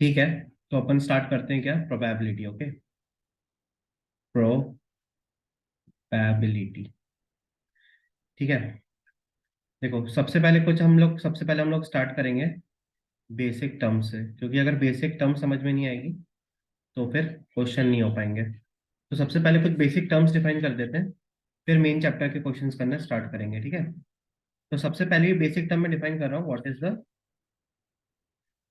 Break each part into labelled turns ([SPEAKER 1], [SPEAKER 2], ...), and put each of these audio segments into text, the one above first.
[SPEAKER 1] ठीक है, तो अपन स्टार्ट करते हैं क्या, प्रोबेबिलिटी। Okay, probability. ठीक है, देखो सबसे पहले हम लोग स्टार्ट करेंगे बेसिक टर्म से, क्योंकि अगर बेसिक टर्म समझ में नहीं आएगी तो फिर क्वेश्चन नहीं हो पाएंगे। तो सबसे पहले कुछ बेसिक टर्म्स डिफाइन कर देते हैं, फिर मेन चैप्टर के क्वेश्चंस करना स्टार्ट करेंगे। ठीक है, तो सबसे पहले बेसिक टर्म में डिफाइन कर रहा हूँ, what is the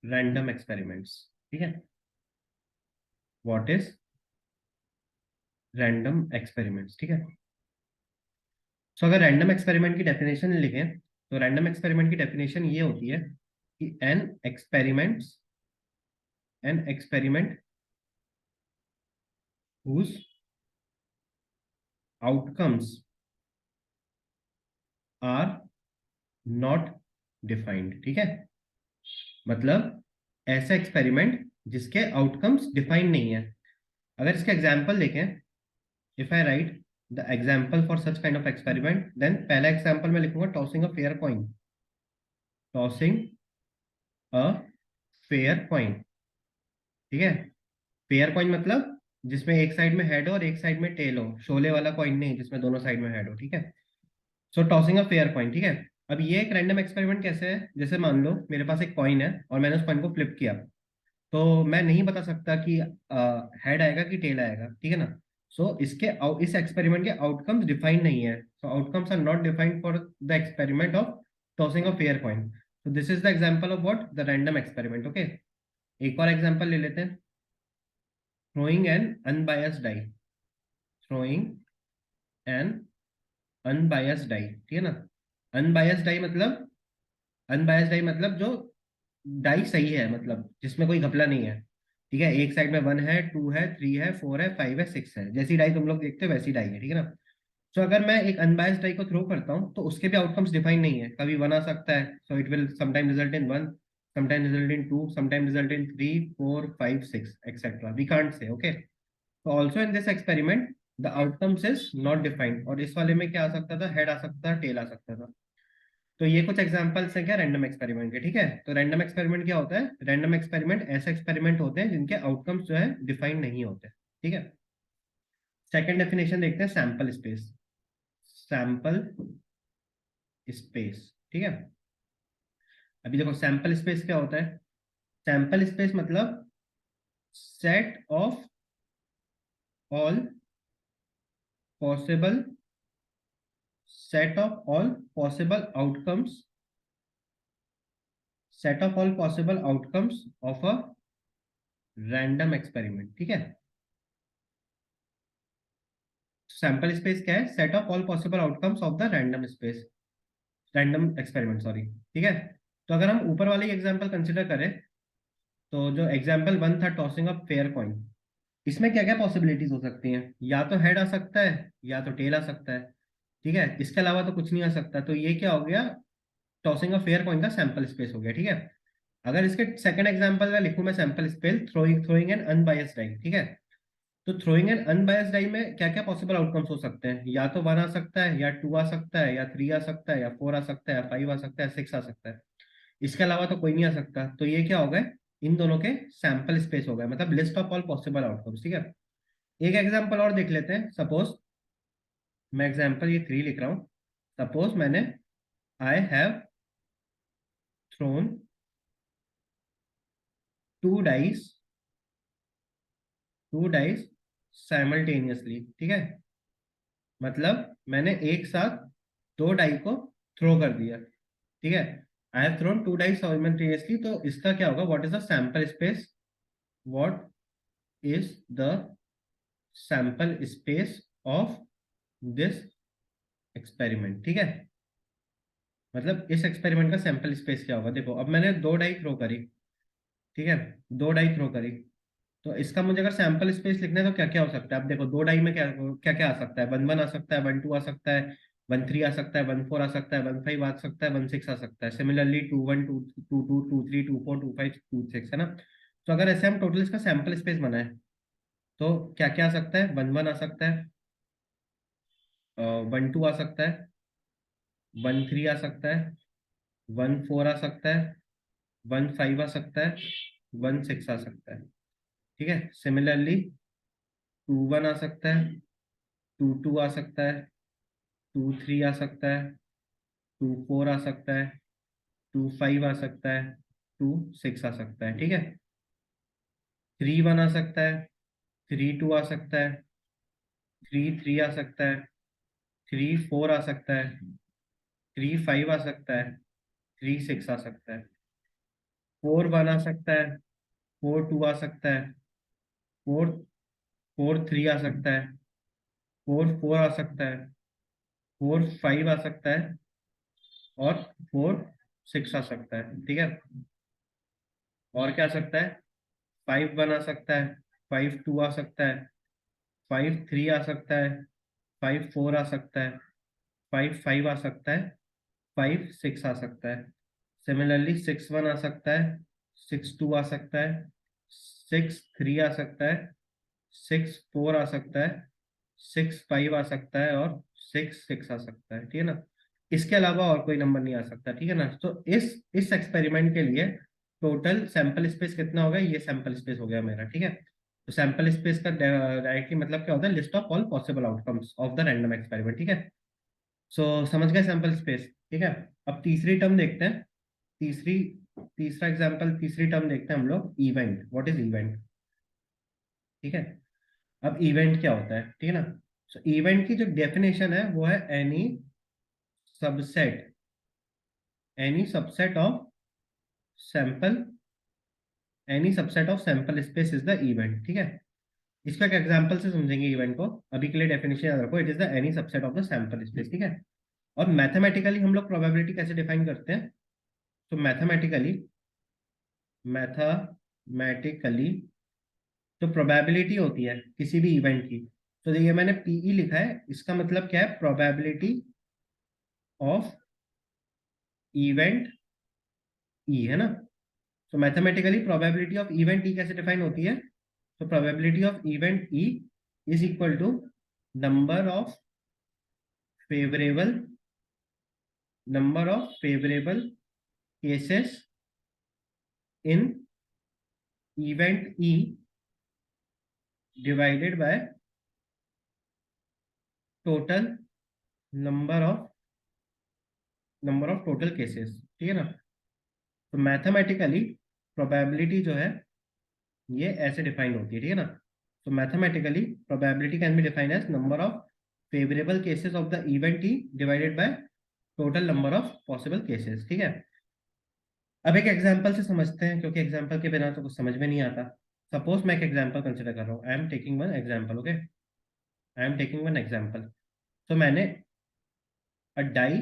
[SPEAKER 1] random experiments. ठीक है, व्हाट इज रैंडम एक्सपेरिमेंट्स। ठीक है, सो अगर रैंडम एक्सपेरिमेंट की डेफिनेशन लिखें तो रैंडम एक्सपेरिमेंट की डेफिनेशन ये होती है कि an experiment whose outcomes are not defined. ठीक है, मतलब ऐसा एक्सपेरिमेंट जिसके आउटकम्स डिफाइंड नहीं है। अगर इसके एग्जाम्पल देखें, if I write the example for such kind of experiment, then पहला एग्जाम्पल मैं लिखूंगा tossing a fair coin. Tossing a fair coin. ठीक है, फेयर कॉइन मतलब जिसमें एक साइड में हेड हो और एक साइड में टेल हो, शोले वाला कॉइन नहीं जिसमें दोनों साइड में हेड हो। ठीक है, सो टॉसिंग अ फेयर कॉइन। ठीक है, अब ये एक रैंडम एक्सपेरिमेंट कैसे है, जैसे मान लो मेरे पास एक कॉइन है और मैंने उस कॉइन को फ्लिप किया, तो मैं नहीं बता सकता कि हेड आएगा कि टेल आएगा। ठीक है ना। इस एक्सपेरिमेंट के आउटकम्स डिफाइंड नहीं है, so outcomes are not defined for the experiment of tossing a fair coin. तो this is the example of what, the random experiment. Okay, एक और एग्जांपल ले लेते हैं, throwing an unbiased die। throwing an unbiased die। ठीक है ना। Unbiased die मतलब, अनबायस्ड डाई मतलब जो डाई सही है, मतलब जिसमें कोई घपला नहीं है। ठीक है, एक साइड में 1 है, 2 है, 3 है, 4 है, 5 है, 6 है, जैसी डाई तुम लोग देखते हो वैसी डाई है। ठीक है ना। तो अगर मैं एक अनबायस्ड डाई को थ्रो करता हूँ तो उसके भी आउटकम्स डिफाइन नहीं है, कभी 1 आ सकता है, so it will sometime result in 1, sometime result in 2, sometime result in 3, 4, 5, 6 etcetera, we can't say. Okay, तो also in this experiment the outcomes is not defined, और इस वाले में क्या आ सकता था, हेड आ सकता था, टेल आ सकता था। तो ये कुछ एग्जांपल्स हैं क्या रैंडम एक्सपेरिमेंट के। ठीक है, तो रैंडम एक्सपेरिमेंट क्या होता है, रैंडम एक्सपेरिमेंट ऐसे एक्सपेरिमेंट होते हैं जिनके आउटकम्स जो है डिफाइंड नहीं होते। ठीक है, सेकंड डेफिनेशन देखते हैं, सैंपल स्पेस। Sample space. ठीक है, अभी देखो सैंपल स्पेस क्या होता है। सैंपल स्पेस मतलब set of all possible set of all possible outcomes set of all possible outcomes of a random experiment. ठीक है, सैंपल स्पेस क्या है, set of all possible outcomes of the random space, random experiment, sorry. ठीक है, तो अगर हम ऊपर वाले एग्जांपल कंसिडर करें, तो जो एग्जांपल 1 था टॉसिंग अप फेयर कॉइन, इसमें क्या क्या पॉसिबिलिटीज हो सकती हैं, या तो हेड आ सकता है या तो टेल आ सकता है। ठीक है, इसके अलावा तो कुछ नहीं आ सकता, तो ये क्या हो गया, टॉसिंग अ फेयर कॉइन का सैंपल स्पेस हो गया। ठीक है, अगर इसके सेकंड एग्जांपल में लिखूं मैं sample space throwing throwing an unbiased die. ठीक है, तो थ्रोइंग एन अनबायस्ड डाई में क्या क्या पॉसिबल आउटकम्स हो सकते हैं, या तो 1 आ सकता है, या 2 आ सकता है, या 3 आ सकता है, या 4 आ सकता है, या 5 आ सकता है, 6 आ सकता है। इसके अलावा तो कोई नहीं आ सकता, तो ये क्या हो गए, इन दोनों के सैंपल स्पेस हो गए, मतलब list of all possible outcomes. ठीक है, एक एग्जांपल और देख लेते हैं। सपोज मैं एग्जांपल ये 3 लिख रहा हूँ। सपोज मैंने, I have thrown 2 dice, 2 dice simultaneously. ठीक है, मतलब मैंने एक साथ 2 डाई को थ्रो कर दिया। ठीक है, I have thrown 2 dice simultaneously, तो इसका क्या होगा, what is the sample space, what is the sample space of this experiment. ठीक है, मतलब इस एक्सपेरिमेंट का सैंपल स्पेस क्या होगा। देखो अब मैंने 2 डाई थ्रो करी। ठीक है, 2 डाई थ्रो करी, तो इसका मुझे अगर सैंपल स्पेस लिखना है तो क्या क्या हो सकता है। अब देखो 2 डाई में क्या क्या क्या आ सकता है, 1 1 आ सकता है, 1 2 आ सकता है, 1 3 आ सकता है, 1 4 आ सकता है, 1 5 आ सकता है, 1 6 आ सकता है। सिमिलरली 2 1 2 2 2 2 3 2 4 2 5 2 6 है ना। तो अगर ऐसे हम टोटल इसका सैंपल स्पेस बनाए तो क्या क्या आ सकता है, 1 1 आ सकता है, 1 2 आ सकता है, 1 3 आ सकता है, 1 4 आ सकता है, 1 5 आ सकता है, 1 6 आ सकता है, ठीक है। सिमिलरली 2 1 आ सकता है, 2 2 आ सकता है, 2 3 आ सकता है, 2 4 आ सकता है, 2 5 आ सकता है, 2 6 आ सकता है, ठीक है। 3 1 आ सकता है, 3 2 आ सकता है, 3 3 आ सकता है, 3 4 आ सकता है, 3 5 आ सकता है, 3 6 आ सकता है, 4 1 आ सकता है, 4 2 आ सकता है, 4 4 3 आ सकता है, 4 4 आ सकता है, 4 5 आ सकता है, और 4 6 आ सकता है, ठीक है। और क्या आ सकता है? 5 1 आ सकता है, 5 2 आ सकता है, 5 3 आ सकता है, 5 4 आ सकता है, 5 5 आ सकता है, 5 6 आ सकता है। सिमिलरली 6 1 आ सकता है, 6 2 आ सकता है, 6 3 आ सकता है, 6 4 आ सकता है, 6 5 आ सकता है, और 6 6 आ सकता है, ठीक है ना। इसके अलावा और कोई नंबर नहीं आ सकता, ठीक है ना। तो इस एक्सपेरिमेंट के लिए टोटल सैंपल स्पेस कितना हो गया? ये सैंपल स्पेस हो गया मेरा, ठीक है। तो सैंपल स्पेस का डायरेक्टली मतलब क्या होता है? List of all possible outcomes of the random experiment, ठीक है। सो समझ गए सैंपल स्पेस, ठीक है। अब तीसरी टर्म देखते हैं। तीसरी तीसरा एग्जांपल, तीसरी टर्म देखते हैं हम लोग, इवेंट। What is event? ठीक है। अब इवेंट क्या होता है, ठीक है ना। सो इवेंट की जो डेफिनेशन है वो है subset any subset of sample any subset of sample space is the event, ठीक है। इसका एक एग्जांपल से समझेंगे इवेंट को। अभी के लिए डेफिनेशन याद रखो, it is the any subset of the sample space, ठीक है। और मैथमेटिकली हम लोग प्रोबेबिलिटी कैसे डिफाइन करते हैं? तो मैथमेटिकली तो प्रोबेबिलिटी होती है किसी भी इवेंट की। तो देखिए मैंने पीई लिखा है, इसका मतलब क्या है? प्रोबेबिलिटी ऑफ इवेंट ई, है ना। तो mathematically probability of event E कैसे डिफाइन होती है? तो probability of event E is equal to number of favourable cases in event E divided by total number of total cases, ठीक है ना। तो मैथमेटिकली प्रोबेबिलिटी जो है ये ऐसे डिफाइन होती है, ठीक है ना। तो mathematically probability can be defined as number of favourable cases of the event E divided by total number of possible cases, ठीक है। अब एक एग्जांपल से समझते हैं, क्योंकि एग्जांपल के बिना तो कुछ समझ में नहीं आता। सपोज मैं एक एग्जांपल कंसिडर कर रहा हूँ, I am taking one example, okay. I am taking one example. तो मैंने a die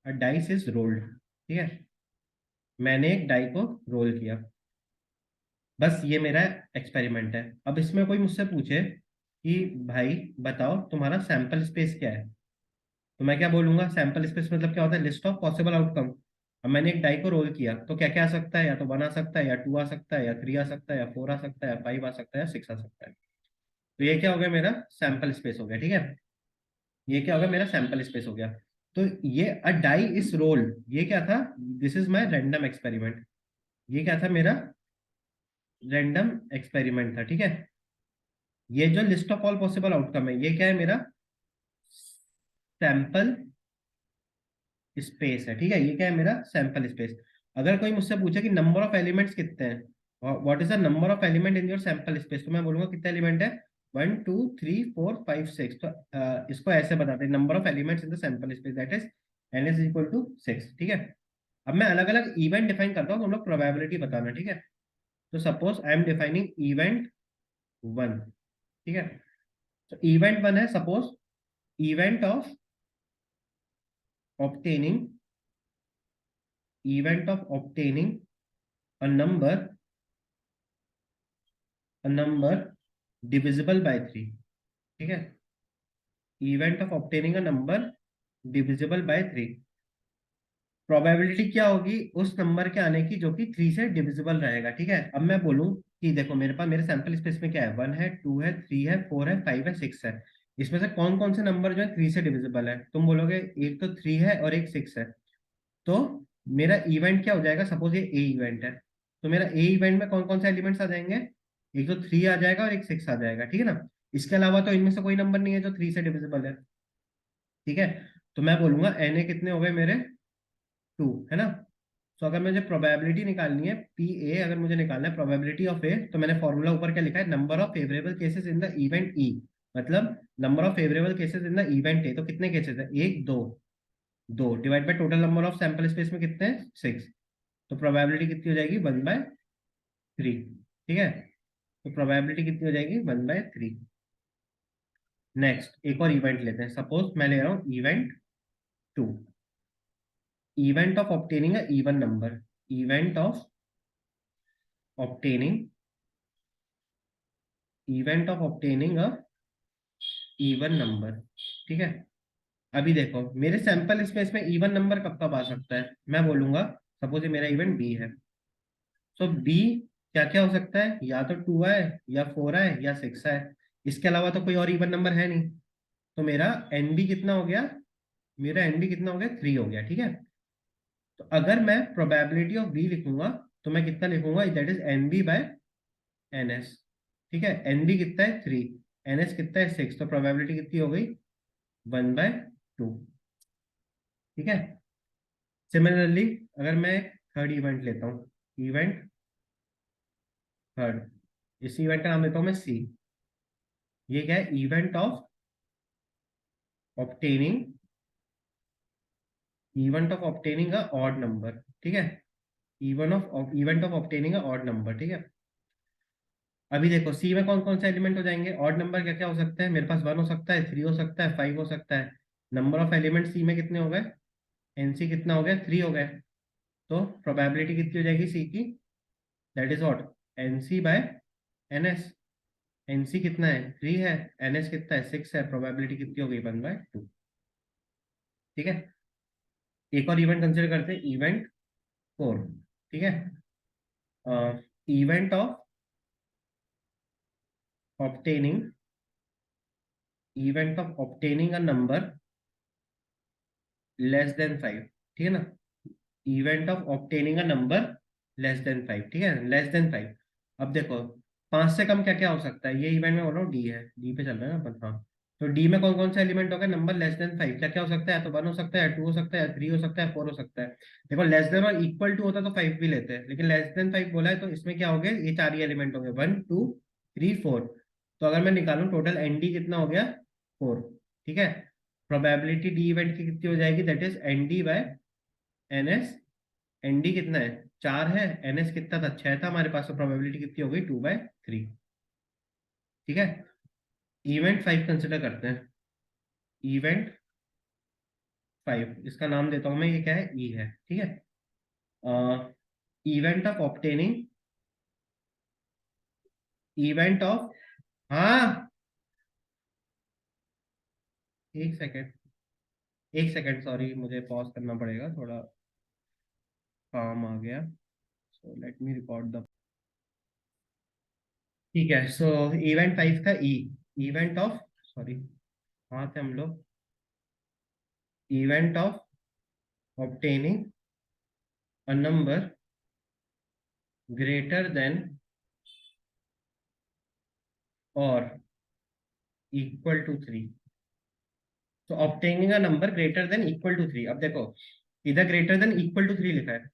[SPEAKER 1] a dice is rolled, ठीक है। मैंने एक डाई को रोल किया, बस ये मेरा एक्सपेरिमेंट है। अब इसमें कोई मुझसे पूछे कि भाई बताओ तुम्हारा सैंपल स्पेस क्या है, तो मैं क्या बोलूंगा? सैंपल स्पेस मतलब क्या होता है? List of possible outcome. अब मैंने एक डाई को रोल किया तो क्या क्या आ सकता है? या तो 1 आ सकता है, या 2 आ सकता है, या 3 आ सकता है, या 4 आ सकता है, या 5 आ सकता है, या 6 आ सकता है। तो ये क्या हो गया? मेरा सैंपल स्पेस हो गया, ठीक है। ये क्या होगा? मेरा सैंपल स्पेस हो गया। तो ये अ डाई इज रोल्ड, ये क्या था? This is my random experiment. ये क्या था? मेरा रैंडम एक्सपेरिमेंट था, ठीक है। ये जो list of all possible outcome है, ये क्या है? मेरा सैंपल स्पेस है, ठीक है। ये क्या है? मेरा सैंपल स्पेस। अगर कोई मुझसे पूछे कि नंबर ऑफ एलिमेंट्स कितने हैं, what is the number of element in your sample space, तो मैं बोलूंगा कितने एलिमेंट है? 1 2 3 4 5 6। तो इसको ऐसे बताते हैं, number of elements in the sample space that is N is equal to 6, ठीक है। अब मैं अलग अलग इवेंट डिफाइन करता हूँ, तो हम लोग प्रोबेबिलिटी बताना, ठीक है। तो suppose I am defining event 1, ठीक है। तो इवेंट 1 है suppose event of obtaining obtaining a number a number divisible by 3, ठीक है। Event of obtaining a number divisible by 3। Probability क्या होगी? उस नंबर के आने की जो कि 3 से डिविजिबल रहेगा, ठीक है। अब मैं बोलूं कि देखो मेरे पास मेरे सैंपल स्पेस में क्या है? 1 है, 2 है, 3 है, 4 है, 5 है, 6 है। इसमें से कौन कौन से नंबर जो है 3 से डिविजिबल है? तुम बोलोगे एक तो 3 है और एक 6 है। तो मेरा इवेंट क्या हो जाएगा? सपोज ये ए इवेंट है, तो मेरा ए इवेंट में कौन कौन से एलिमेंट्स आ जाएंगे, एक तो 3 आ जाएगा और एक 6 आ जाएगा, ठीक है ना। इसके अलावा तो इनमें से कोई नंबर नहीं है जो 3 से डिविजिबल है, ठीक है। तो मैं बोलूंगा एन ए कितने हो गए मेरे, 2, है ना। तो अगर मुझे प्रोबेबिलिटी निकालनी है पी ए, अगर मुझे निकालना है प्रोबेबिलिटी ऑफ ए, तो मैंने फॉर्मूला ऊपर क्या लिखा है, number of favourable cases in the event E, मतलब number of favourable cases in the event A. तो कितने केसेस है, एक दो, दो divide by total number of sample space में कितने हैं, 6। तो प्रोबेबिलिटी कितनी हो जाएगी, 1/3, ठीक है। तो प्रोबेबिलिटी कितनी हो जाएगी, 1/3। नेक्स्ट एक और इवेंट लेते हैं, सपोज मैं ले रहा हूँ event 2, event of obtaining a even number, event of obtaining, event of obtaining a even number, ठीक है। अभी देखो मेरे सैंपल स्पेस में इवन नंबर कब कब आ सकता है, मैं बोलूंगा सपोज ये मेरा इवेंट बी है, तो बी क्या क्या हो सकता है, या तो 2 आए, या 4 आए, या 6 आए। इसके अलावा तो कोई और इवन नंबर है नहीं। तो मेरा एन बी कितना हो गया, मेरा एन बी कितना हो गया, 3 हो गया, ठीक है। तो अगर मैं प्रोबेबिलिटी ऑफ बी लिखूंगा, तो मैं कितना लिखूंगा, that is N B by N S, ठीक है। एन बी कितना है, 3, एन एस कितना है, 6, तो प्रोबेबिलिटी कितनी हो गई, 1/2, ठीक है। सिमिलरली अगर मैं थर्ड इवेंट लेता हूँ, इवेंट थर्ड, इस इवेंट का नाम देता हूँ मैं सी। ये क्या है, event of obtaining, event of obtaining a odd number, ठीक है। Event of obtaining a odd number, ठीक है। अभी देखो सी में कौन कौन से एलिमेंट हो जाएंगे, ऑड नंबर क्या क्या हो सकता है मेरे पास, 1 हो सकता है, 3 हो सकता है, 5 हो सकता है। नंबर ऑफ एलिमेंट सी में कितने हो गए, एनसी कितना हो गया, 3 हो गए। तो प्रोबेबिलिटी कितनी हो जाएगी सी की, that is what, NC by NS. NC कितना है, 3 है, एनएस कितना है, 6 है, प्रोबेबिलिटी कितनी हो गई, 1/2, ठीक है। एक और इवेंट कंसिडर करते हैं, इवेंट 4, ठीक है। Event of obtaining, event of obtaining a number less than 5, ठीक है ना। Event of obtaining a number less than 5, ठीक है, लेस देन 5। अब देखो 5 से कम क्या क्या हो सकता है, ये इवेंट में बोल रहा हूँ डी है, डी पे चल रहा है ना अपन, हाँ। तो डी में कौन कौन सा एलिमेंट होगा, नंबर लेस देन 5, क्या क्या हो सकता है, तो 1 हो सकता है, 2 हो सकता है, 3 हो सकता है, 4 हो सकता है। देखो लेस देन और इक्वल टू होता तो 5 भी लेते हैं, लेकिन लेस देन 5 बोला है तो इसमें क्या हो गया, ये 4 ही एलिमेंट होंगे, 1 2 3 4। तो अगर मैं निकालूं टोटल एन डी कितना हो गया, 4, ठीक है। प्रोबेबिलिटी डी इवेंट की कितनी हो जाएगी, that is N D by N S. N D कितना है, 4 है, एन एस कितना था, 6 था हमारे पास, तो प्रोबेबिलिटी कितनी हो गई, 2/3, ठीक है। इवेंट 5 कंसिडर करते हैं, इवेंट 5, इसका नाम देता हूं मैं, ये क्या है, ई है, ठीक है। Event of obtaining, event of, हाँ, एक सेकेंड, एक सेकेंड, सॉरी मुझे पॉज करना पड़ेगा, थोड़ा काम आ गया। So let me record the, ठीक है। सो इवेंट 5 का ई, इवेंट ऑफ, सॉरी कहाँ थे हम लोग, event of obtaining a number greater than और इक्वल टू 3। तो obtaining a number greater than equal to 3, अब देखो इधर ग्रेटर देन इक्वल टू 3 लिखा है,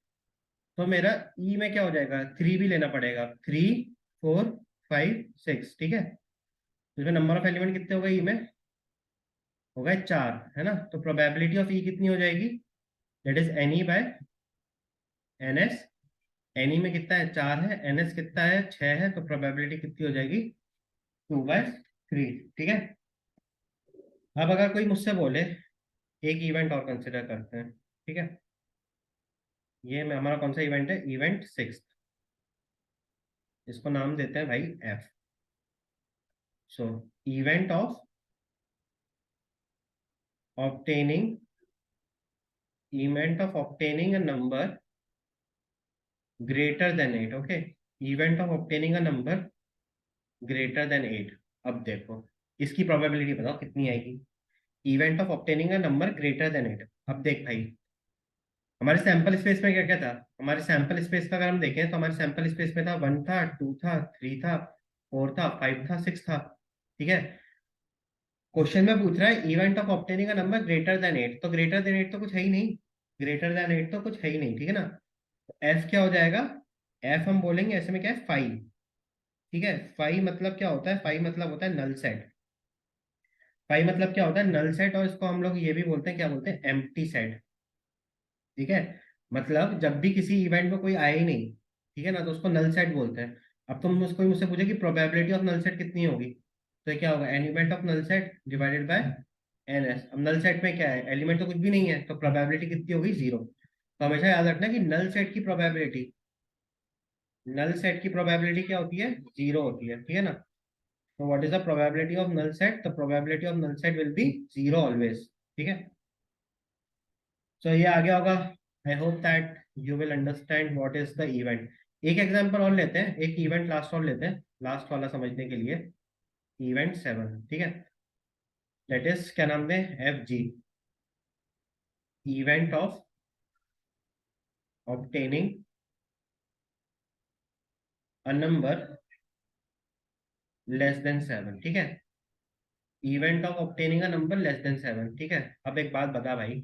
[SPEAKER 1] तो मेरा ई में क्या हो जाएगा, 3 भी लेना पड़ेगा, 3 4 5 6, ठीक है। तो इसमें नंबर ऑफ एलिमेंट कितने हो गए ई में, हो गए 4, है ना। तो प्रोबेबिलिटी ऑफ ई कितनी हो जाएगी, that is N E by N S. N E में कितना है, 4 है, एन एस कितना है, 6 है, तो प्रोबेबिलिटी कितनी हो जाएगी, 2/3, ठीक है। अब अगर कोई मुझसे बोले एक इवेंट और कंसिडर करते हैं, ठीक है। ये में हमारा कौन सा इवेंट है, इवेंट 6, इसको नाम देते हैं भाई F. So event of obtaining, event of obtaining a number greater then 8, okay. Event of obtaining a number greater then 8। अब देखो इसकी प्रोबेबिलिटी बताओ कितनी आएगी, event of obtaining a number greater then 8। अब देख भाई, हमारे सैंपल स्पेस में क्या क्या था, हमारे सैंपल स्पेस का अगर हम देखें तो हमारे सैंपल स्पेस में था 1 था, 2 था, 3 था, 4 था, 5 था, 6 था। ठीक है। क्वेश्चन में पूछ रहा है event of obtaining a number greater then 8, तो ग्रेटर देन 8 तो कुछ है ही नहीं, ग्रेटर देन 8 तो कुछ है ही नहीं, ठीक है ना। एफ क्या हो जाएगा, एफ हम बोलेंगे ऐसे में क्या है 5। ठीक है, 5 मतलब क्या होता है, 5 मतलब होता है नल सेट। 5 मतलब क्या होता है नल सेट, और इसको हम लोग ये भी बोलते हैं, क्या बोलते हैं, एम्प्टी सेट। ठीक है, मतलब जब भी किसी इवेंट में कोई आए ही नहीं, ठीक है ना, तो उसको नल सेट बोलते हैं। अब तुम उसको मुझसे पूछे कि प्रोबेबिलिटी ऑफ नल सेट कितनी होगी, तो ये क्या होगा, N event of null set divided by N S. अब नल सेट में क्या है, एलिमेंट तो कुछ भी नहीं है, तो प्रोबेबिलिटी कितनी होगी, जीरो। तो हमेशा याद रखना कि नल सेट की प्रोबेबिलिटी, नल सेट की प्रोबेबिलिटी क्या होती है, जीरो होती है, ठीक है ना। तो what is the probability of null set, the probability of null set will be zero always. ठीक है, सो ये आ गया होगा। I hope that you will understand what is the event. एक एग्जांपल और लेते हैं, एक इवेंट लास्ट और लेते हैं, लास्ट वाला समझने के लिए। इवेंट 7, ठीक है, दैट इज क्या नाम दें, F G, event of obtaining a number less then 7। ठीक है, event of obtaining a number less then 7। ठीक है, अब एक बात बता भाई,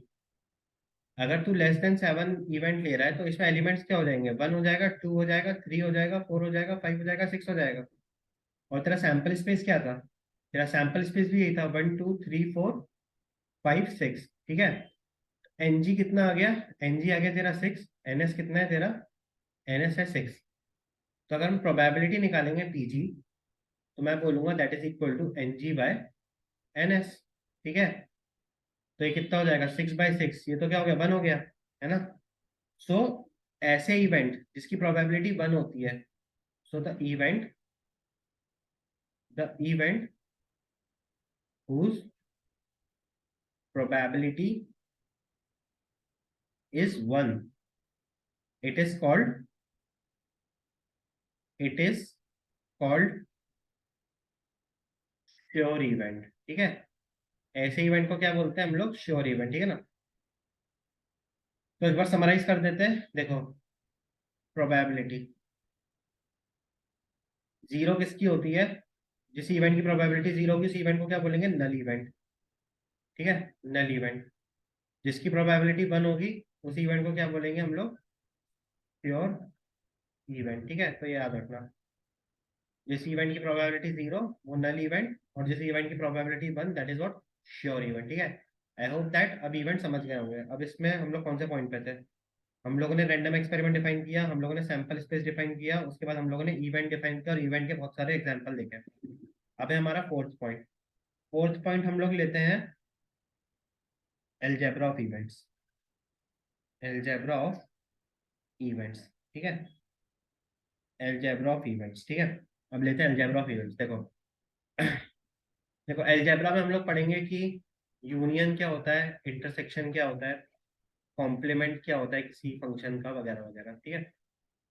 [SPEAKER 1] अगर तू लेस देन 7 इवेंट ले रहा है तो इसमें एलिमेंट्स क्या हो जाएंगे, 1 हो जाएगा, 2 हो जाएगा, 3 हो जाएगा, 4 हो जाएगा, 5 हो जाएगा, 6 हो जाएगा। और तेरा सैंपल स्पेस क्या था, तेरा सैंपल स्पेस भी यही था, 1 2 3 4 5 6। ठीक है, एनजी कितना आ गया, एनजी आ गया तेरा 6, एनएस कितना है तेरा, एनएस है 6। तो अगर हम प्रोबेबिलिटी निकालेंगे पीजी, तो मैं बोलूंगा that is equal to NG by NS. ठीक है, तो ये कितना हो जाएगा, 6/6, ये तो क्या हो गया, 1 हो गया, है ना। सो ऐसे इवेंट जिसकी प्रोबेबिलिटी 1 होती है, so the event whose probability is 1, it is called sure event. ठीक है, ऐसे इवेंट को क्या बोलते हैं हम लोग, श्योर इवेंट। ठीक है ना, तो एक बार समराइज कर देते हैं, देखो, प्रोबेबिलिटी जीरो किसकी होती है, जिस इवेंट की प्रोबेबिलिटी जीरो होगी उस इवेंट को क्या बोलेंगे, नल इवेंट। ठीक है, नल इवेंट। जिसकी प्रोबेबिलिटी 1 होगी उस इवेंट को क्या बोलेंगे हम लोग, श्योर इवेंट। ठीक है, तो ये याद रखना, जिस इवेंट की प्रोबेबिलिटी जीरो वो नल इवेंट, और जिस इवेंट की probability 1 that is what, sure event. ठीक है, आई होप दैट अब इवेंट समझ गए होंगे। अब इसमें हम लोग कौन से पॉइंट पे थे, हम लोगों ने रैंडम एक्सपेरिमेंट डिफाइन किया, हम लोगों ने सैंपल स्पेस डिफाइन किया, उसके बाद हम लोगों ने इवेंट डिफाइन किया, और इवेंट के बहुत सारे एग्जांपल देखे। अब है हमारा फोर्थ पॉइंट। फोर्थ पॉइंट हम लोग लेते हैं algebra of events, algebra of events. ठीक है, एलजेब्रा ऑफ इवेंट्स। ठीक है, अब लेते हैं एलजेब्रा ऑफ इवेंट्स। देखो, देखो एलजेब्रा में हम लोग पढ़ेंगे कि यूनियन क्या होता है, इंटरसेक्शन क्या होता है, कॉम्प्लीमेंट क्या होता है किसी फंक्शन का, वगैरह वगैरह। ठीक है,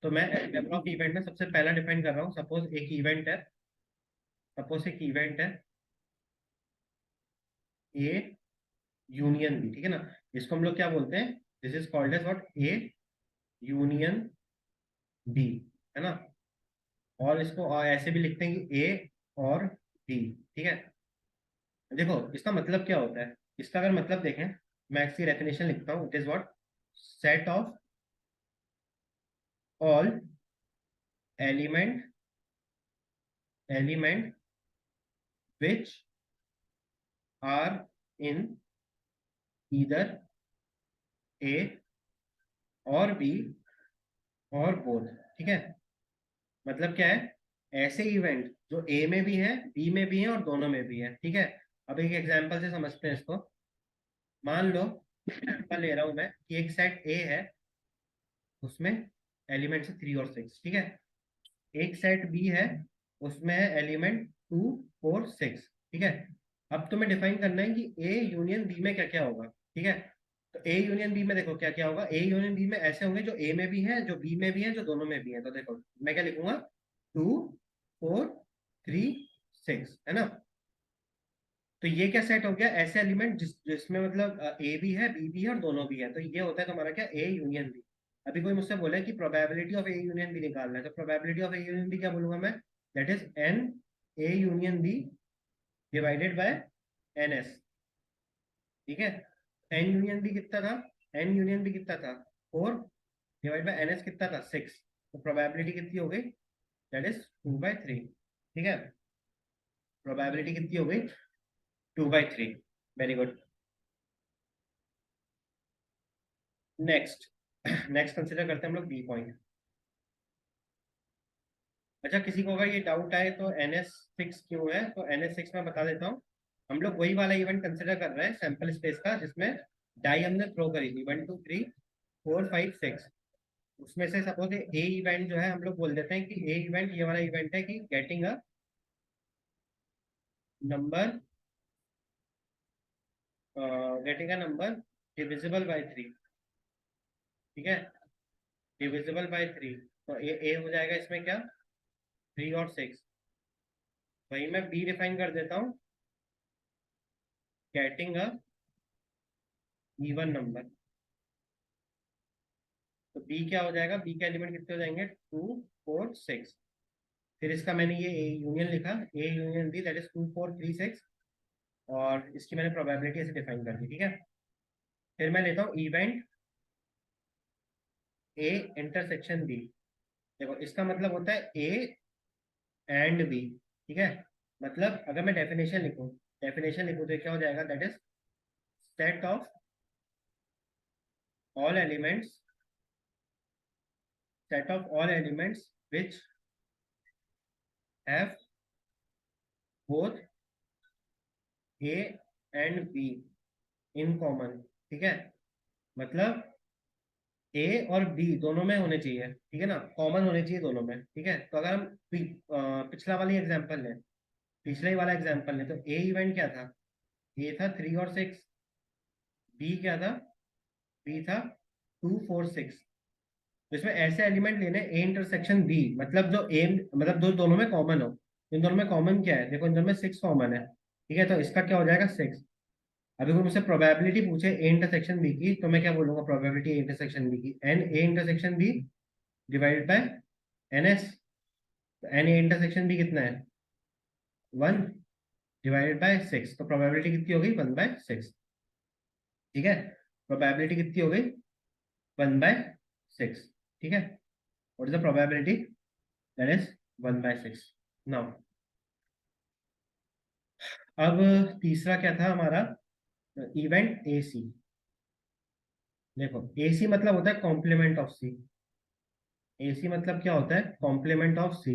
[SPEAKER 1] तो मैं एलजेब्रा ऑफ इवेंट में सबसे पहला डिफाइन कर रहा हूँ। सपोज एक इवेंट है ए यूनियन बी। ठीक है ना, इसको हम लोग क्या बोलते हैं, this is called as what, A union B, है ना। और इसको और ऐसे भी लिखते हैं कि ए और बी। ठीक है, देखो इसका मतलब क्या होता है, इसका अगर मतलब देखें, मैं इसकी डेफिनेशन लिखता हूँ, it is what, set of all element element which are in either A or B और बोथ। ठीक है, मतलब क्या है, ऐसे इवेंट जो ए में भी है, बी में भी है, और दोनों में भी है। ठीक है, अब एक एग्जांपल से समझते हैं इसको। मान लो, एग्जांपल ले रहा हूं मैं कि एक सेट ए है, उसमें एलिमेंट्स है 3 और 6। ठीक है, एक सेट बी है, उसमें है एलिमेंट 2 4 6। ठीक है, अब तुम्हें डिफाइन करना है कि ए यूनियन बी में क्या क्या होगा। ठीक है, तो ए यूनियन बी में देखो क्या क्या होगा, ए यूनियन बी में ऐसे होंगे जो ए में भी है, जो बी में भी है, जो दोनों में भी है। तो देखो मैं क्या लिखूंगा, 2 4 3 6, है ना। तो ये क्या सेट हो गया, ऐसे एलिमेंट जिसमें मतलब ए भी है, बी भी है और दोनों भी है, तो ये होता है तुम्हारा क्या, ए यूनियन बी। अभी कोई मुझसे बोला कि probability of A union B निकालना है, तो probability of A union B क्या बोलूंगा मैं, that is N A union B divided by N S. ठीक है, एन यूनियन बी कितना था, एन यूनियन बी कितना था 4, डिवाइड बाय एन एस कितना था 6, तो प्रोबेबिलिटी कितनी हो गई, दैट इज 2/3। ठीक है, प्रोबेबिलिटी कितनी हो गई, 2/3। Very good. Next next consider करते हैं हम लोग बी पॉइंट। अच्छा, किसी को अगर ये डाउट आए तो एन एस सिक्स क्यों है, तो एन एस सिक्स में बता देता हूँ। हम लोग वही वाला इवेंट कंसिडर कर रहे हैं सैंपल स्पेस का, जिसमें डाई हमने थ्रो करी थी 1 2 3 4 5 6। उसमें से सपोज ए इवेंट जो है, हम लोग बोल देते हैं कि ए इवेंट ये वाला इवेंट है कि getting a number, getting a number divisible by 3। ठीक है, डिविजिबल बाय 3, तो ए हो जाएगा इसमें क्या, 3 और 6। वही मैं बी डिफाइन कर देता हूँ, गेटिंग अ इवन नंबर। तो बी क्या हो जाएगा, बी के एलिमेंट कितने हो जाएंगे, 2 4 6। फिर इसका मैंने ये यूनियन लिखा, A union B that is 2 4 3 6, और इसकी मैंने प्रोबेबिलिटी ऐसे डिफाइन कर दी। ठीक है, फिर मैं लेता हूँ इवेंट ए इंटरसेक्शन बी। देखो इसका मतलब होता है ए एंड बी। ठीक है, मतलब अगर मैं डेफिनेशन लिखूं तो क्या हो जाएगा, that is set of all elements, set of all elements which have both A and be in common. ठीक है, मतलब ए और बी दोनों में होने चाहिए, ठीक है ना, कॉमन होने चाहिए दोनों में। ठीक है, तो अगर हम पिछला वाली एग्जांपल लें, पिछले ही वाला एग्जांपल लें, तो ए इवेंट क्या था, ए था 3 और 6, बी क्या था, बी था 2 4 6। तो इसमें ऐसे एलिमेंट लेने ए इंटरसेक्शन बी, मतलब जो ए मतलब दो दोनों में कॉमन हो। इन दोनों में कॉमन क्या है, देखो इन दोनों में 6 कॉमन है। ठीक है, तो इसका क्या हो जाएगा 6। अभी कोई मुझसे प्रोबेबिलिटी पूछे ए इंटरसेक्शन बी की, तो मैं क्या बोलूंगा, प्रोबेबिलिटी ए इंटरसेक्शन बी की N A intersection B divided by N S. N A intersection B कितना है, 1 डिवाइडेड बाय 6, तो प्रोबेबिलिटी कितनी हो गई, 1/6। ठीक है, प्रोबेबिलिटी कितनी हो गई, 1/6। ठीक है, what is the probability, that is 1/6। Now अब तीसरा क्या था हमारा, इवेंट ए सी। देखो ए सी मतलब होता है कॉम्प्लीमेंट ऑफ सी। ए सी मतलब क्या होता है, कॉम्प्लीमेंट ऑफ सी।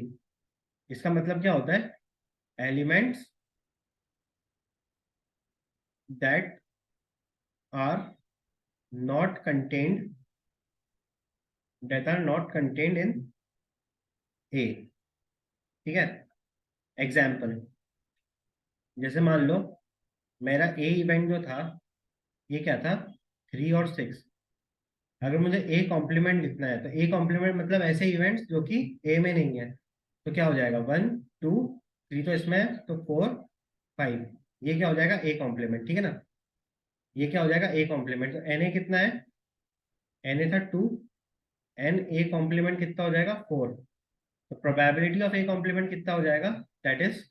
[SPEAKER 1] इसका मतलब क्या होता है, elements that are not contained, that are not contained in A. ठीक है, एग्जाम्पल, जैसे मान लो मेरा ए इवेंट जो था, ये क्या था, 3 और 6। अगर मुझे ए कॉम्प्लीमेंट लिखना है, तो ए कॉम्प्लीमेंट मतलब ऐसे इवेंट्स जो कि ए में नहीं है, तो क्या हो जाएगा, 1 2 3 तो इसमें है, तो 4 5, ये क्या हो जाएगा ए कॉम्प्लीमेंट। ठीक है ना, ये क्या हो जाएगा ए कॉम्प्लीमेंट। तो एन ए कितना है, एन ए था 2, एन ए कॉम्प्लीमेंट कितना हो जाएगा 4। तो प्रोबेबिलिटी ऑफ ए कॉम्प्लीमेंट कितना हो जाएगा, that is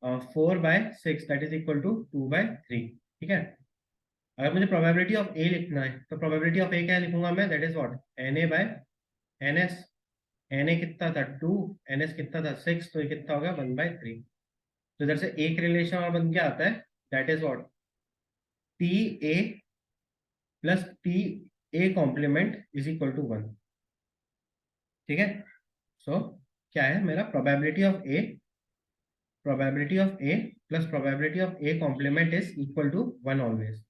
[SPEAKER 1] 4/6, that is equal to 2/3। ठीक है, अगर मुझे प्रोबेबिलिटी ऑफ ए लिखना है, तो प्रोबेबिलिटी ऑफ ए क्या लिखूंगा मैं, that is what, N A by N S. N A कितना था 2, एन एस कितना था 6, तो ये कितना होगा 1/3। तो इधर से एक रिलेशन और बन के आता है, that is what, P A plus P A complement is equal to 1। ठीक है, सो क्या है मेरा, probability of A plus probability of A complement is equal to 1 always.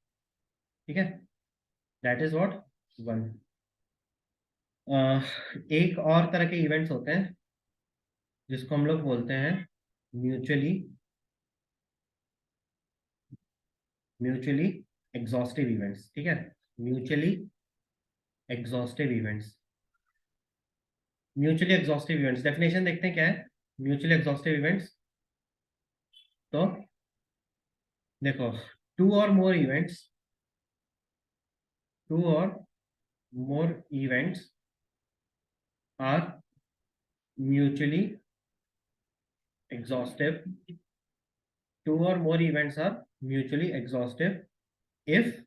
[SPEAKER 1] ठीक है, दैट इज व्हाट 1। एक और तरह के इवेंट्स होते हैं जिसको हम लोग बोलते हैं म्यूचुअली म्यूचुअली एग्जॉस्टिव इवेंट्स। ठीक है, mutually exhaustive events. Mutually exhaustive events definition देखते हैं क्या है म्यूचुअली एग्जॉस्टिव इवेंट्स। तो देखो, to or more events, two or more events are mutually exhaustive. Two or more events are mutually exhaustive if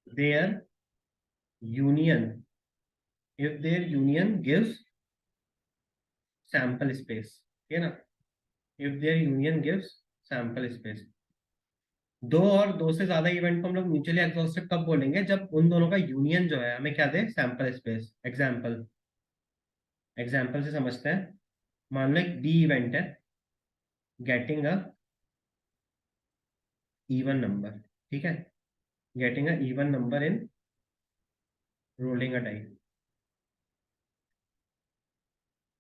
[SPEAKER 1] their union, if their union gives sample space. ठीक है ना? If their union gives sample space. दो और दो से ज्यादा event को हम लोग म्यूचुअली एग्जॉस्टिव कब बोलेंगे? जब उन दोनों का यूनियन जो है हमें क्या दे? Sample space. एग्जाम्पल, एग्जाम्पल से समझते हैं। मान लो एक बी इवेंट है, गेटिंग अ इवन नंबर। ठीक है, getting a even number in rolling a dice.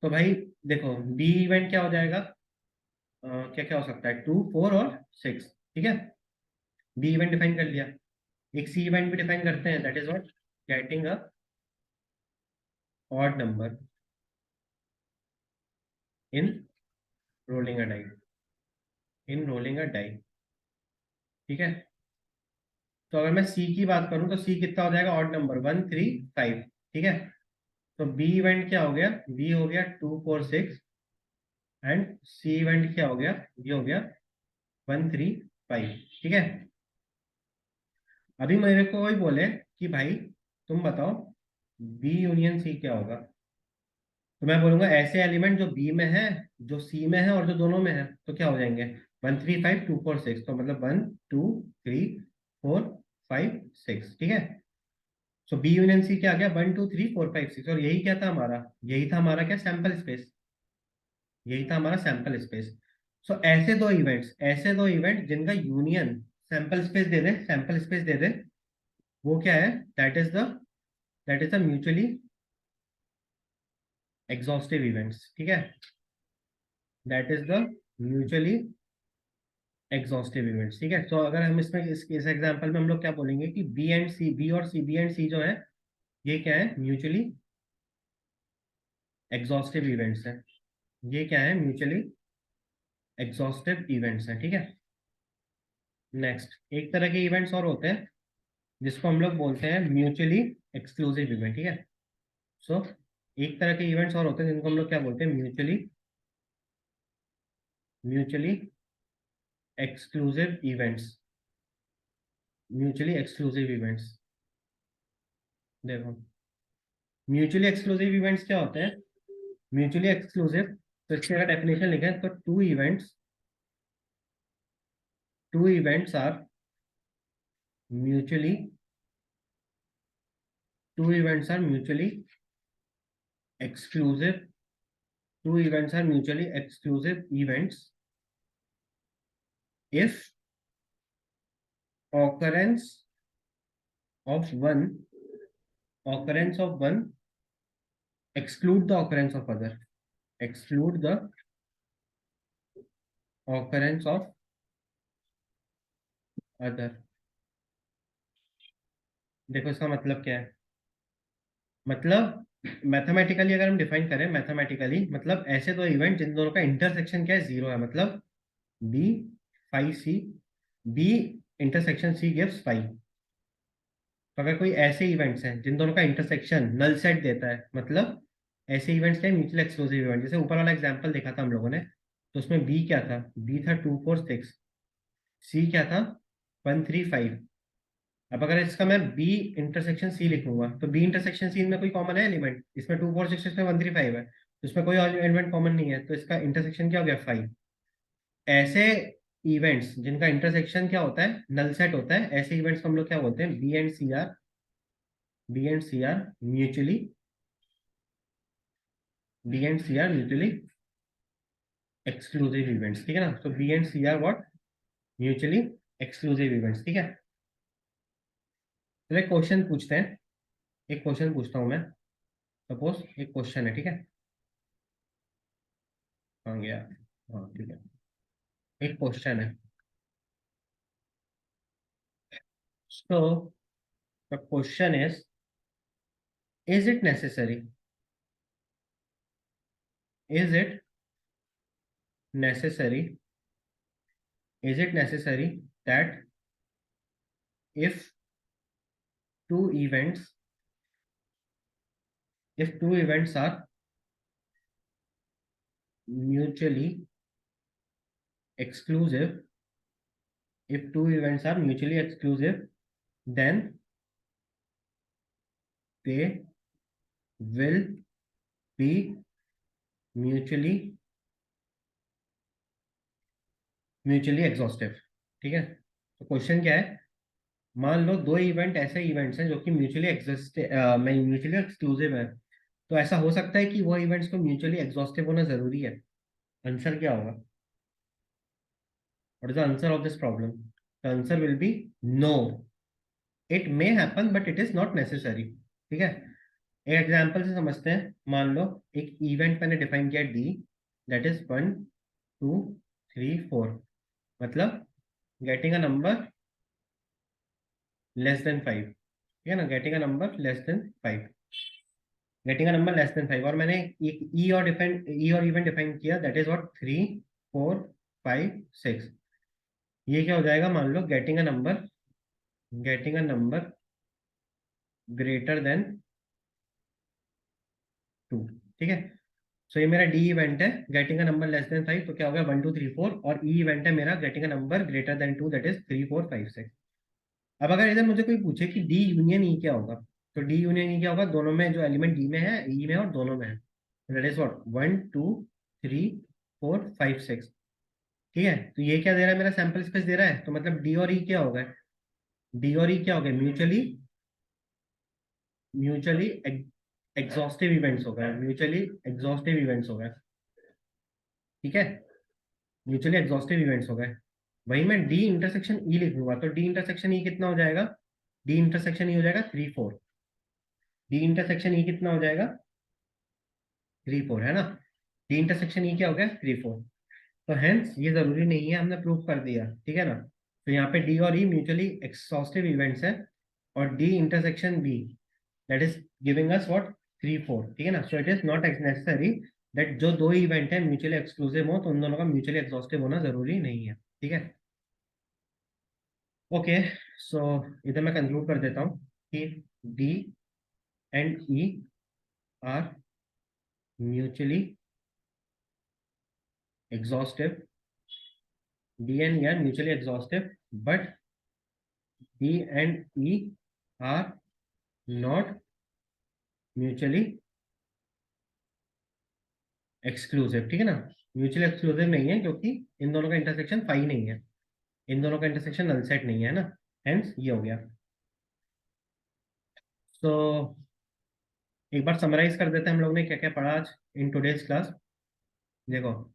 [SPEAKER 1] तो भाई देखो, बी इवेंट क्या हो जाएगा? क्या क्या हो सकता है? 2, 4 और 6। ठीक है, बी इवेंट डिफाइन कर लिया। एक सी इवेंट भी डिफाइन करते हैं, that is what? Getting a odd number in rolling a die, in rolling a die. ठीक है, तो अगर मैं सी की बात करूं तो सी कितना हो जाएगा? Odd number, 1, 3, 5। ठीक है, तो बी इवेंट क्या हो गया? बी हो गया 2, 4, 6, एंड सी इवेंट क्या हो गया? बी हो गया 1, 3, 5। ठीक है, अभी मेरे को वही बोले कि भाई तुम बताओ बी यूनियन सी क्या होगा? तो मैं बोलूंगा ऐसे एलिमेंट जो बी में है, जो सी में है और जो दोनों में है, तो क्या हो जाएंगे? 1, 3, 5, 2, 4, 6। तो मतलब 1, 2, 3, 4, 5, 6। ठीक है, सो बी यूनियन सी क्या आ गया? 1, 2, 3, 4, 5, 6। और यही क्या था हमारा? यही था हमारा क्या? Sample space. यही था हमारा सैंपल स्पेस। सो ऐसे दो इवेंट जिनका यूनियन सैंपल स्पेस दे दे, सैंपल स्पेस दे दे, वो क्या है? That is the mutually exhaustive events. ठीक है, that is the mutually exhaustive events. ठीक है, तो अगर हम इसमें इस एग्जांपल में हम लोग क्या बोलेंगे कि बी एंड सी, बी और सी, बी एंड सी जो है, ये क्या है? म्यूचुअली एग्जॉस्टिव इवेंट्स है। ये क्या है? म्यूचुअली एग्जॉस्टिव इवेंट्स है। ठीक है, नेक्स्ट एक तरह के इवेंट्स और होते हैं जिसको हम लोग बोलते हैं म्यूचुअली एक्सक्लूसिव इवेंट। ठीक है, सो एक तरह के इवेंट्स और होते हैं जिनको हम लोग क्या बोलते हैं? Mutually exclusive events. Mutually exclusive events, देखो म्यूचुअली एक्सक्लूसिव इवेंट्स क्या होते हैं? म्यूचुअली एक्सक्लूसिव, तो इसकी अगर डेफिनेशन लिखें तो two events are mutually two events are mutually exclusive two events are mutually exclusive events if occurrence of one exclude the occurrence of other, exclude the occurrence of other। देखो इसका मतलब क्या है? मतलब मैथमेटिकली अगर हम डिफाइन करें, mathematically मतलब ऐसे दो इवेंट जिन दोनों का इंटरसेक्शन क्या है? जीरो है। मतलब B five C, B intersection C gives five. तो अगर कोई ऐसे इवेंट्स हैं जिन दोनों का इंटरसेक्शन नल सेट देता है, मतलब ऐसे इवेंट्स क्या है? Mutual exclusive event. जैसे ऊपर वाला एग्जांपल देखा था हम लोगों ने, तो उसमें बी क्या था? बी था 2, 4, 6। सी क्या था? 1, 3, 5। अब अगर इसका मैं बी इंटरसेक्शन सी लिखूंगा, तो बी इंटरसेक्शन सी में कोई कॉमन है एलिमेंट? इसमें 2, 4, 6, इसमें 1, 3, 5 है, तो इसमें कोई और एलिमेंट कॉमन नहीं है, तो इसका इंटरसेक्शन क्या हो गया? 5। ऐसे इवेंट्स जिनका इंटरसेक्शन क्या होता है? नल सेट होता है, ऐसे इवेंट्स को हम लोग क्या बोलते हैं? B and C are mutually mutually exclusive events. ठीक है ना? तो B and C are what? Mutually exclusive events. ठीक है, तो एक क्वेश्चन पूछते हैं। एक क्वेश्चन पूछता हूं मैं। सपोज एक क्वेश्चन है, ठीक है? हाँ गया, हाँ ठीक है। एक क्वेश्चन है, so the question is it necessary, is it necessary is it necessary that if two events are mutually exclusive, then they will be mutually exhaustive. ठीक है, तो क्वेश्चन क्या है, मान लो दो इवेंट ऐसे इवेंट्स हैं जो कि म्यूचुअली एक्सक्लूसिव है, तो ऐसा हो सकता है कि वो इवेंट्स को म्यूचुअली एग्जॉस्टिव होना जरूरी है? आंसर क्या होगा? What is the answer of this problem? The answer will be no, it may happen but it is not necessary. ठीक है, एक एग्जांपल से समझते हैं। मान लो एक इवेंट मैंने डिफाइन किया डी, दैट इज 1 2 3 4, मतलब getting a number less than 5। ठीक है ना, getting a number less than 5, getting a number less than 5। और मैंने एक ई और इवेंट डिफाइन किया, दैट इज व्हाट 3 4 5 6। ये क्या हो जाएगा, मान लो getting a number greater than 2। ठीक है, सो ये मेरा डी इवेंट है, getting a number less than 5, तो क्या हो गया 1 2 3 4। और ई इवेंट है मेरा getting a number greater than 2, that is 3 4 5 6। अब अगर इधर मुझे कोई पूछे कि डी यूनियन ई क्या होगा, तो डी यूनियन ई क्या होगा, दोनों में जो एलिमेंट डी में है, ई में और दोनों में है, दैट इज व्हाट 1 2 3 4 5 6। ठीक है, तो ये क्या दे रहा है, मेरा सैंपल स्पेस दे रहा है, तो मतलब डी और ई क्या होगा, डी और ई क्या हो गया, म्यूचुअली म्यूचुअली एग्जॉस्टिव इवेंट्स हो गए, म्यूचुअली एग्जॉस्टिव इवेंट्स हो गए। ठीक है, म्यूचुअली एग्जॉस्टिव इवेंट्स हो गए। वही मैं डी इंटरसेक्शन ई लिखूंगा, तो डी इंटरसेक्शन ई कितना हो जाएगा, डी इंटरसेक्शन ई हो जाएगा 3 4। डी इंटरसेक्शन ई कितना हो जाएगा, 3 4, है ना। डी इंटरसेक्शन ई क्या हो गया, 3 4। तो हेंस ये जरूरी नहीं है, हमने प्रूव कर दिया। ठीक है ना, तो यहाँ पे डी और ई म्यूचुअली एक्सॉस्टिव इवेंट्स है, और D intersection B, that is giving us what 3 4। ठीक है ना, so it is not necessary that जो दो इवेंट है म्यूचुअली एक्सक्लूसिव हो तो उन दोनों का म्यूचुअली एक्सॉस्टिव होना जरूरी नहीं है। ठीक है, ओके। सो इधर मैं कंक्लूड कर देता हूँ कि D and E R mutually exhaustive, D and E are mutually exhaustive, but D and E are not mutually exclusive। ठीक है ना, म्यूचुअली एक्सक्लूसिव नहीं है क्योंकि इन दोनों का इंटरसेक्शन फाई नहीं है, इन दोनों का इंटरसेक्शन नल सेट नहीं है ना, हेंस ये हो गया। सो एक बार समराइज कर देते हैं हम लोग ने क्या क्या पढ़ा आज इन टुडेज क्लास। देखो,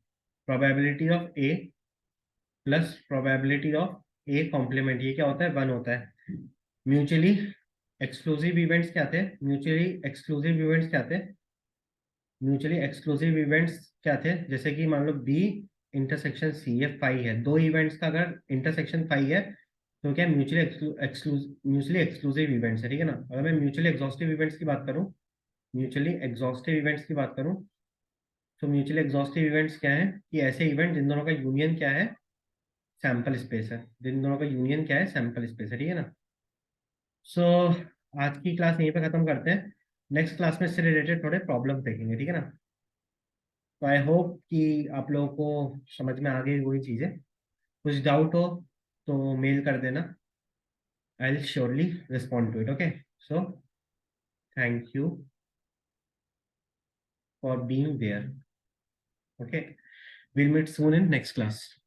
[SPEAKER 1] probability of A plus probability of A complement, ये क्या होता है, 1 होता है। म्यूचुअली एक्सक्लूसिव इवेंट्स क्या थे, म्यूचुअली एक्सक्लूसिव इवेंट्स क्या थे, जैसे कि मान लो बी इंटरसेक्शन सी, ये फाई है, दो इवेंट्स का अगर इंटरसेक्शन फाई है तो क्या म्यूचुअली एक्सक्लूसिव इवेंट्स है। ठीक है ना, अगर मैं म्यूचुअली एग्जॉस्टिव इवेंट्स की बात करूं, म्यूचुअली एग्जॉस्टिव इवेंट्स की बात करूं, तो म्यूचुअली एग्जॉस्टिव इवेंट्स क्या है, कि ऐसे इवेंट जिन दोनों का यूनियन क्या है, सैंपल स्पेस है, जिन दोनों का यूनियन क्या है, सैंपल स्पेस है। ठीक है ना, सो आज की क्लास यहीं पे खत्म करते हैं, नेक्स्ट क्लास में इससे रिलेटेड थोड़े प्रॉब्लम देखेंगे। ठीक है ना, तो आई होप कि आप लोगों को समझ में आ गई वही चीज़ें। कुछ डाउट हो तो मेल कर देना, I will surely respond to it. Okay, so thank you for being there. Okay, we'll meet soon in next class.